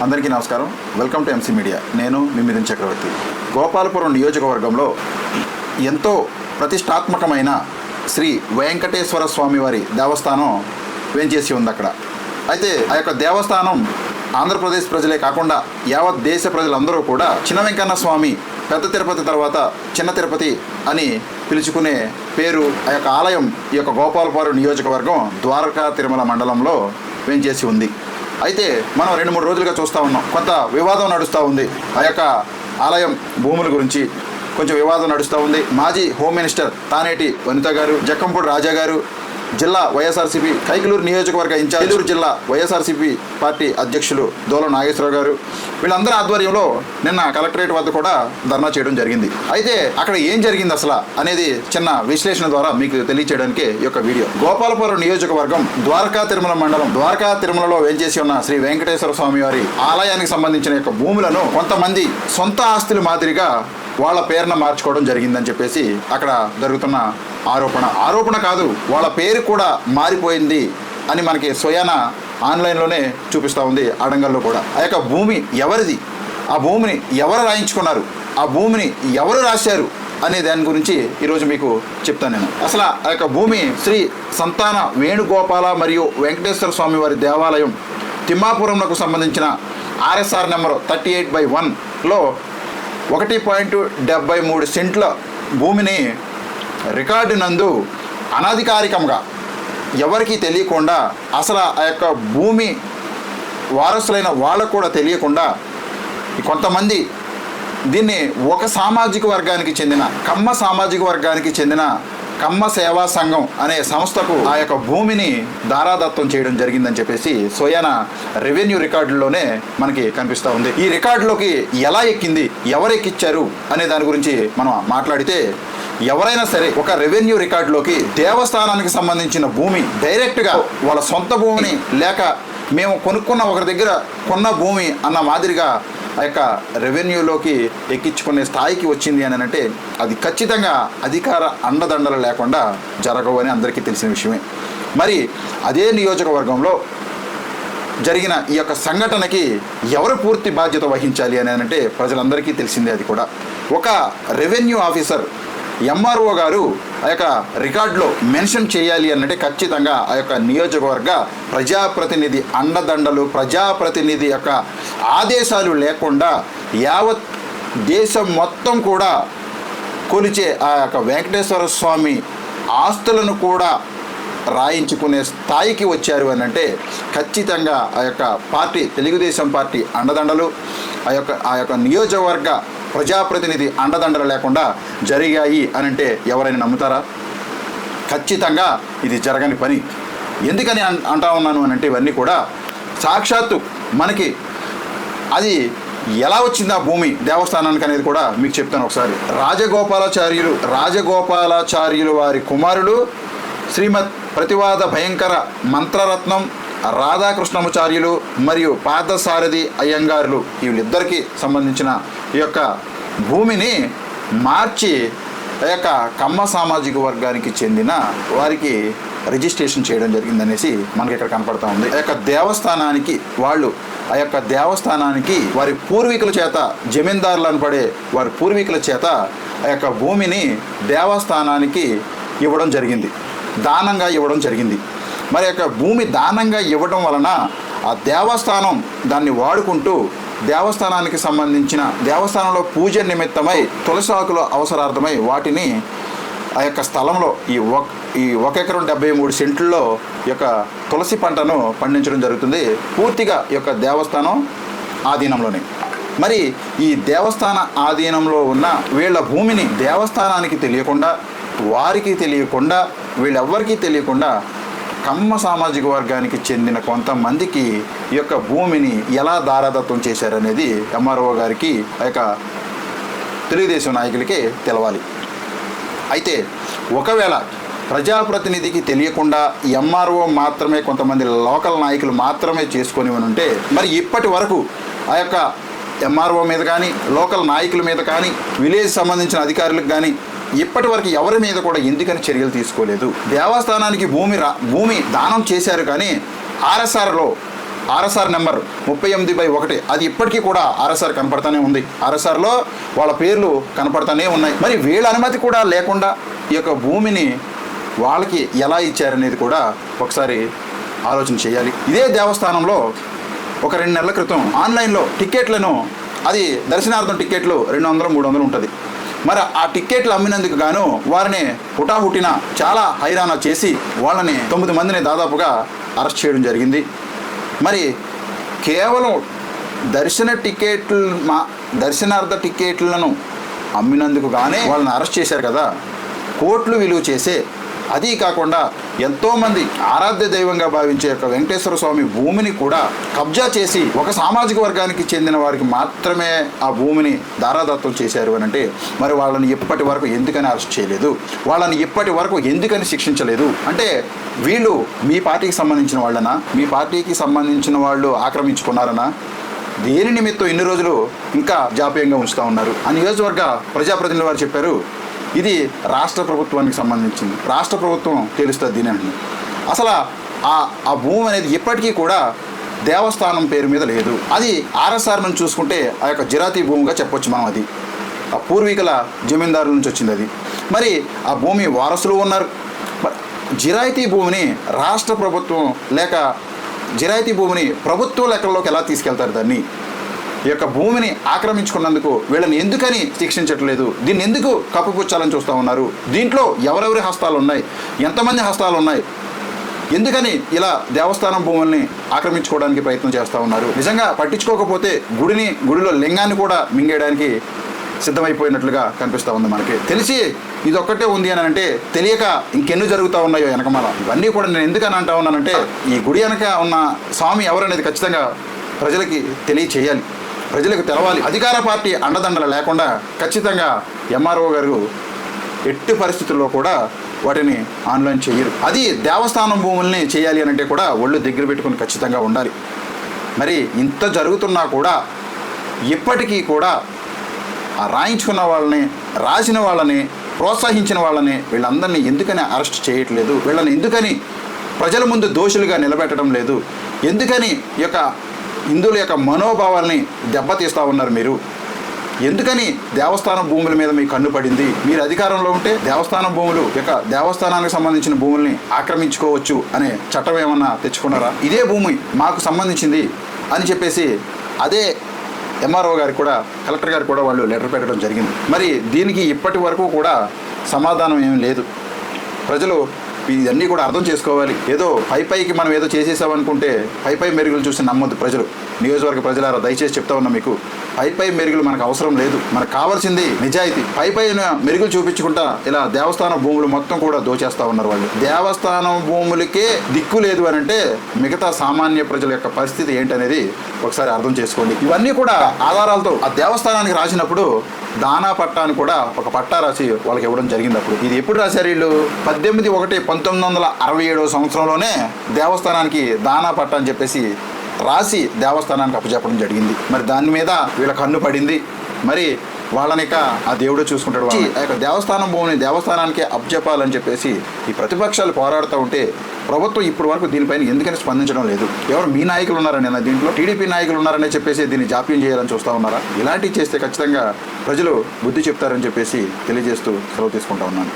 అందరికీ నమస్కారం. Welcome to MC media. నేను మీ మిథున్ చక్రవర్తి. గోపాలపురం నియోజకవర్గంలో ఎంతో ప్రతిష్టాత్మకమైన శ్రీ వెంకటేశ్వర స్వామి వారి దేవస్థానం వేంచేసి ఉంది అక్కడ. అయితే ఆ యొక్క దేవస్థానం ఆంధ్రప్రదేశ్ ప్రజలే కాకుండా యావత్ దేశ ప్రజలందరూ కూడా చిన్న వెంకన్న స్వామి, పెద్ద తిరుపతి తర్వాత చిన్న తిరుపతి అని పిలుచుకునే పేరు ఆ యొక్క ఆలయం ఈ యొక్క గోపాలపురం నియోజకవర్గం ద్వారకా తిరుమల మండలంలో వేంచేసి ఉంది. అయితే మనం 2-3 రోజులుగా చూస్తూ ఉన్నాం, కొంత వివాదం నడుస్తూ ఉంది. ఆ యొక్క ఆలయం భూముల గురించి కొంచెం వివాదం నడుస్తూ ఉంది. మాజీ హోమ్ మినిస్టర్ తానేటి వనిత గారు, జక్కంపూడి రాజా గారు, జిల్లా వైఎస్ఆర్సీపీ కైకలూరు నియోజకవర్గ ఇన్ఛార్జ్, ఏలూరు జిల్లా వైఎస్ఆర్సీపీ పార్టీ అధ్యక్షులు దోలం నాగేశ్వరరావు గారు, వీళ్ళందరి ఆధ్వర్యంలో నిన్న కలెక్టరేట్ వద్ద కూడా ధర్నా చేయడం జరిగింది. అయితే అక్కడ ఏం జరిగింది అసలు అనేది చిన్న విశ్లేషణ ద్వారా మీకు తెలియచేయడానికి ఈ యొక్క వీడియో. గోపాలపురం నియోజకవర్గం ద్వారకా తిరుమల మండలం, ద్వారకా తిరుమలలో వేంచేసి ఉన్న శ్రీ వెంకటేశ్వర స్వామి వారి ఆలయానికి సంబంధించిన యొక్క భూములను కొంతమంది సొంత ఆస్తుల మాదిరిగా వాళ్ళ పేరున మార్చుకోవడం జరిగిందని చెప్పేసి అక్కడ జరుగుతున్న ఆరోపణ కాదు, వాళ్ళ పేరు కూడా మారిపోయింది అని మనకి స్వయాన ఆన్లైన్లోనే చూపిస్తూ ఉంది. అడంగల్లో కూడా ఆ యొక్క భూమి ఎవరిది, ఆ భూమిని ఎవరు రాయించుకున్నారు, ఆ భూమిని ఎవరు రాశారు అనే దాని గురించి ఈరోజు మీకు చెప్తాను నేను. అసలు ఆ యొక్క భూమి శ్రీ సంతాన వేణుగోపాల మరియు వెంకటేశ్వర స్వామి వారి దేవాలయం తిమ్మాపురంకు సంబంధించిన ఆర్ఎస్ఆర్ నెంబర్ 38/1లో 1.73 సెంట్ల భూమిని రికార్డు నందు అనధికారికంగా ఎవరికీ తెలియకుండా, అసలు ఆ యొక్క భూమి వారసులైన వాళ్ళకు కూడా తెలియకుండా కొంతమంది దీన్ని ఒక సామాజిక వర్గానికి చెందిన కమ్మ సామాజిక వర్గానికి చెందిన కమ్మ సేవా సంఘం అనే సంస్థకు ఆ యొక్క భూమిని దారాదత్తం చేయడం జరిగిందని చెప్పేసి స్వయాన రెవెన్యూ రికార్డుల్లోనే మనకి కనిపిస్తూ ఉంది. ఈ రికార్డులోకి ఎలా ఎక్కింది, ఎవరు ఎక్కిచ్చారు అనే దాని గురించి మనం మాట్లాడితే, ఎవరైనా సరే ఒక రెవెన్యూ రికార్డులోకి దేవస్థానానికి సంబంధించిన భూమి డైరెక్ట్గా వాళ్ళ సొంత భూమిని లేక మేము కొనుక్కున్న ఒకరి దగ్గర కొన్న భూమి అన్న మాదిరిగా ఆ యొక్క రెవెన్యూలోకి ఎక్కించుకునే స్థాయికి వచ్చింది అని అంటే అది ఖచ్చితంగా అధికార అండదండలు లేకుండా జరగవు అని అందరికీ తెలిసిన విషయమే. మరి అదే నియోజకవర్గంలో జరిగిన ఈ యొక్క సంఘటనకి ఎవరు పూర్తి బాధ్యత వహించాలి అని అంటే ప్రజలందరికీ తెలిసిందే. అది కూడా ఒక రెవెన్యూ ఆఫీసర్ ఎంఆర్ఓ గారు ఆ యొక్క రికార్డులో మెన్షన్ చేయాలి అన్నట్టే ఖచ్చితంగా ఆ యొక్క నియోజకవర్గ ప్రజాప్రతినిధి అండదండలు, ప్రజాప్రతినిధి యొక్క ఆదేశాలు లేకుండా యావత్ దేశం మొత్తం కూడా కొలిచే ఆ యొక్క వెంకటేశ్వర స్వామి ఆస్తులను కూడా రాయించుకునే స్థాయికి వచ్చారు అని అంటే ఖచ్చితంగా ఆ యొక్క పార్టీ, తెలుగుదేశం పార్టీ అండదండలు, ఆ యొక్క నియోజకవర్గ ప్రజాప్రతినిధి అండదండలు లేకుండా జరిగాయి అని అంటే ఎవరైనా నమ్ముతారా? ఖచ్చితంగా ఇది జరగని పని. ఎందుకని అంటా ఉన్నాను అని అంటే ఇవన్నీ కూడా సాక్షాత్తు మనకి అది ఎలా వచ్చింది ఆ భూమి దేవస్థానానికి అనేది కూడా మీకు చెప్తాను ఒకసారి. రాజగోపాలాచార్యులు వారి కుమారుడు శ్రీమద్ ప్రతివాద భయంకర మంత్రరత్నం రాధాకృష్ణమాచార్యులు మరియు పార్థసారథి అయ్యంగారులు, వీళ్ళిద్దరికీ సంబంధించిన ఈ యొక్క భూమిని మార్చి ఆ యొక్క కమ్మ సామాజిక వర్గానికి చెందిన వారికి రిజిస్ట్రేషన్ చేయడం జరిగిందనేసి మనకి ఇక్కడ కనపడతా ఉంది. ఆ యొక్క దేవస్థానానికి వారి పూర్వీకుల చేత, జమీందారులను పడే వారి పూర్వీకుల చేత ఆ యొక్క భూమిని దేవస్థానానికి ఇవ్వడం జరిగింది, దానంగా ఇవ్వడం జరిగింది. మరి యొక్క భూమి దానంగా ఇవ్వడం వలన ఆ దేవస్థానం దాన్ని వాడుకుంటూ దేవస్థానానికి సంబంధించిన దేవస్థానంలో పూజ నిమిత్తమై తులసాకుల అవసరార్థమై వాటిని ఆ యొక్క స్థలంలో ఈ 1 ఎకరం 73 సెంట్లలో ఈ యొక్క తులసి పంటను పండించడం జరుగుతుంది, పూర్తిగా ఈ యొక్క దేవస్థానం ఆధీనంలోనే. మరి ఈ దేవస్థాన ఆధీనంలో ఉన్న వీళ్ళ భూమిని దేవస్థానానికి తెలియకుండా, వారికి తెలియకుండా, వీళ్ళెవ్వరికీ తెలియకుండా కమ్మ సామాజిక వర్గానికి చెందిన కొంతమందికి ఈ యొక్క భూమిని ఎలా దారాదత్తం చేశారనేది ఎంఆర్ఓ గారికి, ఆ యొక్క తెలుగుదేశం నాయకులకి తెలవాలి. అయితే ఒకవేళ ప్రజాప్రతినిధికి తెలియకుండా ఎంఆర్ఓ మాత్రమే, కొంతమంది లోకల్ నాయకులు మాత్రమే చేసుకొని ఉంటే మరి ఇప్పటి వరకు ఆ యొక్క ఎంఆర్ఓ మీద కానీ, లోకల్ నాయకుల మీద కానీ, విలేజ్ సంబంధించిన అధికారులకు కానీ ఇప్పటి వరకు ఎవరి మీద కూడా ఎందుకని చర్యలు తీసుకోలేదు? దేవస్థానానికి భూమి దానం చేశారు కానీ ఆర్ఎస్ఆర్లో ఆర్ఎస్ఆర్ నెంబర్ 38/1 అది ఇప్పటికీ కూడా ఆర్ఎస్ఆర్ కనపడతానే ఉంది. ఆర్ఎస్ఆర్లో వాళ్ళ పేర్లు కనపడతానే ఉన్నాయి. మరి వీళ్ళ అనుమతి కూడా లేకుండా ఈ యొక్క భూమిని వాళ్ళకి ఎలా ఇచ్చారనేది కూడా ఒకసారి ఆలోచన చేయాలి. ఇదే దేవస్థానంలో ఒక 2 నెలల క్రితం ఆన్లైన్లో టికెట్లను, అది దర్శనార్థం టికెట్లు 200-300 ఉంటుంది. మరి ఆ టికెట్లు అమ్మినందుకు గాను వారిని హుటాహుటిన చాలా హైరాణ చేసి వాళ్ళని 9 మందిని దాదాపుగా అరెస్ట్ చేయడం జరిగింది. మరి కేవలం దర్శనార్థ టికెట్లను అమ్మినందుకు గానే వాళ్ళని అరెస్ట్ చేశారు కదా, కోట్లు విలువ చేసే, అదీ కాకుండా ఎంతోమంది ఆరాధ్య దైవంగా భావించే యొక్క వెంకటేశ్వర స్వామి భూమిని కూడా కబ్జా చేసి ఒక సామాజిక వర్గానికి చెందిన వారికి మాత్రమే ఆ భూమిని దారాదత్తం చేశారు అని అంటే, మరి వాళ్ళని ఇప్పటి వరకు ఎందుకని అరెస్ట్ చేయలేదు, వాళ్ళని ఇప్పటి వరకు ఎందుకని శిక్షించలేదు? అంటే వీళ్ళు మీ పార్టీకి సంబంధించిన వాళ్ళనా, మీ పార్టీకి సంబంధించిన వాళ్ళు ఆక్రమించుకున్నారనా, దేని నిమిత్తం ఇన్ని రోజులు ఇంకా జాప్యంగా ఉంచుతూ ఉన్నారు? ఆ నియోజకవర్గ ప్రజాప్రతినిధులు వారు చెప్పారు, ఇది రాష్ట్ర ప్రభుత్వానికి సంబంధించింది, రాష్ట్ర ప్రభుత్వం తెలుస్తుంది దీని. అసలు ఆ భూమి అనేది ఇప్పటికీ కూడా దేవస్థానం పేరు మీద లేదు. అది ఆర్ఎస్ఆర్ నుంచి చూసుకుంటే ఆ యొక్క జిరాతీ భూమిగా చెప్పొచ్చు మనం. అది ఆ పూర్వీకుల జమీందారుల నుంచి వచ్చింది అది. మరి ఆ భూమి వారసులు ఉన్నారు. జిరాయితీ భూమిని రాష్ట్ర ప్రభుత్వం లేక జిరాయితీ భూమిని ప్రభుత్వ లెక్కల్లోకి ఎలా తీసుకెళ్తారు? దాన్ని ఈ యొక్క భూమిని ఆక్రమించుకున్నందుకు వీళ్ళని ఎందుకని శిక్షించట్లేదు? దీన్ని ఎందుకు కప్పుపుచ్చాలని చూస్తూ ఉన్నారు? దీంట్లో ఎవరెవరి హస్తాలు ఉన్నాయి, ఎంతమంది హస్తాలు ఉన్నాయి, ఎందుకని ఇలా దేవస్థానం భూముల్ని ఆక్రమించుకోవడానికి ప్రయత్నం చేస్తూ ఉన్నారు? నిజంగా పట్టించుకోకపోతే గుడిలో లింగాన్ని కూడా మింగేయడానికి సిద్ధమైపోయినట్లుగా కనిపిస్తూ ఉంది మనకి. తెలిసి ఇదొక్కటే ఉంది అని అంటే తెలియక ఇంకెన్ని జరుగుతూ ఉన్నాయో వెనకమాల. ఇవన్నీ కూడా నేను ఎందుకని అంటా ఉన్నానంటే, ఈ గుడి వెనక ఉన్న స్వామి ఎవరనేది ఖచ్చితంగా ప్రజలకి తెలియచేయాలి, ప్రజలకు తెలవాలి. అధికార పార్టీ అండదండలు లేకుండా ఖచ్చితంగా ఎంఆర్ఓ గారు ఎట్టి పరిస్థితుల్లో కూడా వాటిని ఆన్లైన్ చేయరు. అది దేవస్థానం భూముల్ని చేయాలి అని అంటే కూడా ఒళ్ళు దగ్గర పెట్టుకుని ఖచ్చితంగా ఉండాలి. మరి ఇంత జరుగుతున్నా కూడా ఇప్పటికీ కూడా ఆ రాయించుకున్న వాళ్ళని, రాసిన వాళ్ళని, ప్రోత్సహించిన వాళ్ళని, వీళ్ళందరినీ ఎందుకని అరెస్ట్ చేయట్లేదు? వీళ్ళని ఎందుకని ప్రజల ముందు దోషులుగా నిలబెట్టడం లేదు? ఎందుకని ఈ యొక్క హిందువుల యొక్క మనోభావాల్ని దెబ్బతీస్తూ ఉన్నారు మీరు? ఎందుకని దేవస్థానం భూముల మీద మీకు కన్ను పడింది? మీరు అధికారంలో ఉంటే దేవస్థానం భూములు యొక్క దేవస్థానానికి సంబంధించిన భూముల్ని ఆక్రమించుకోవచ్చు అనే చట్టం ఏమన్నా తెచ్చుకున్నారా? ఇదే భూమి మాకు సంబంధించింది అని చెప్పేసి అదే ఎంఆర్ఓ గారికి కూడా, కలెక్టర్ గారికి కూడా వాళ్ళు లెటర్ పెట్టడం జరిగింది. మరి దీనికి ఇప్పటి వరకు కూడా సమాధానం ఏమీ లేదు. ప్రజలు ఇవన్నీ కూడా అర్థం చేసుకోవాలి. ఏదో పైకి మనం ఏదో చేసేసామనుకుంటే పై మెరుగులు చూసి నమ్మొద్దు ప్రజలు. నియోజకవర్గ ప్రజలారా దయచేసి చెప్తా ఉన్నా మీకు, పై మెరుగులు మనకు అవసరం లేదు. మనకు కావాల్సింది నిజాయితీ. పైన మెరుగులు చూపించుకుంటా ఇలా దేవస్థానం భూములు మొత్తం కూడా దోచేస్తా ఉన్నారు వాళ్ళు. దేవస్థానం భూములకే దిక్కు లేదు అని అంటే మిగతా సామాన్య ప్రజల యొక్క పరిస్థితి ఏంటనేది ఒకసారి అర్థం చేసుకోండి. ఇవన్నీ కూడా ఆధారాలతో ఆ దేవస్థానానికి రాసినప్పుడు దానా పట్టా అని కూడా ఒక పట్టా రాసి వాళ్ళకి ఇవ్వడం జరిగింది. అప్పుడు ఇది ఎప్పుడు రాశారు వీళ్ళు? 18/1/1967 సంవత్సరంలోనే దేవస్థానానికి దానా పట్టా అని చెప్పేసి రాసి దేవస్థానానికి అప్పచెప్పడం జరిగింది. మరి దాని మీద వీళ్ళ కన్ను పడింది. మరి వాళ్ళనిక ఆ దేవుడు చూసుకుంటాడు. ఆ యొక్క దేవస్థానం భూమిని దేవస్థానానికి అప్పచెప్పాలని చెప్పేసి ఈ ప్రతిపక్షాలు పోరాడుతూ ఉంటే ప్రభుత్వం ఇప్పటి వరకు దీనిపైన ఎందుకని స్పందించడం లేదు? ఎవరు మీ నాయకులు ఉన్నారని, దీంట్లో టీడీపీ నాయకులు ఉన్నారని చెప్పేసి దీన్ని జాప్యం చేయాలని చూస్తూ ఉన్నారా? ఇలాంటివి చేస్తే ఖచ్చితంగా ప్రజలు బుద్ధి చెప్తారని చెప్పేసి తెలియజేస్తూ సెలవు తీసుకుంటా ఉన్నాను.